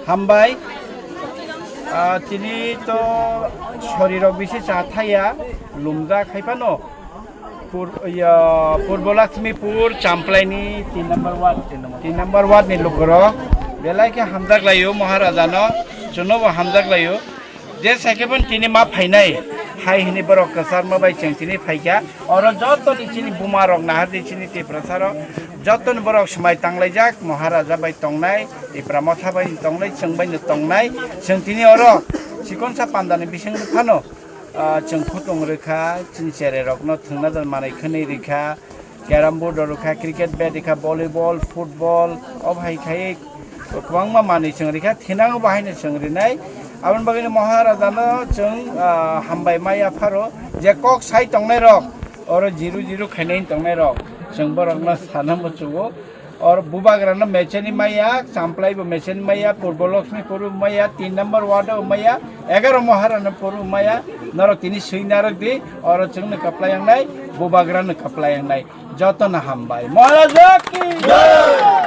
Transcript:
হামবাই তিনি তো শরীরক বেশি চা থাইয়া লুমজা খাইফানো পূর্ব লক্ষ্মীপুর চাম্পলাইনি 3 নম্বর word ni lukro belai ke hamjak layo maharaja no jonobo hamjak layo je sakebon tini ma phainai hai hini borok kasar ma bai cheng tini phaika oro joto ni chini bumarok nahar di chini te prasaro joton borok smai tanglaijak maharaja bai tongnai ipra motha bai tongnai chengbai no tongnai cheng tini oro sikonsa pandani bising phano cheng photong rekha chinchere rok no thungna dal manai khani rekha carrom board রখা cricket bat রেখা volleyball football অভাই খাই गोबां मानि जों रेखा थेनांगौ बाहायनो जों रिनाय आबन बागैनो महाराजानो जों हामबाय माया फारो जे कक साइ तंनाय रक और जिरु जिरु खायनाय तंनाय रक जों बरकना साना मचुगो और बुबाग्रानो मेचेनि माया चामप्लाइबो मेचेनि माया पूर्व लक्ष्मीपुर माया 3 नंबर वार्ड माया 11 महारानो पुर माया नरो तिनि सैनारक दि और जोंनो कप्लायनाय बुबाग्रानो कप्लायनाय जतन हामबाय महाराजा की जय।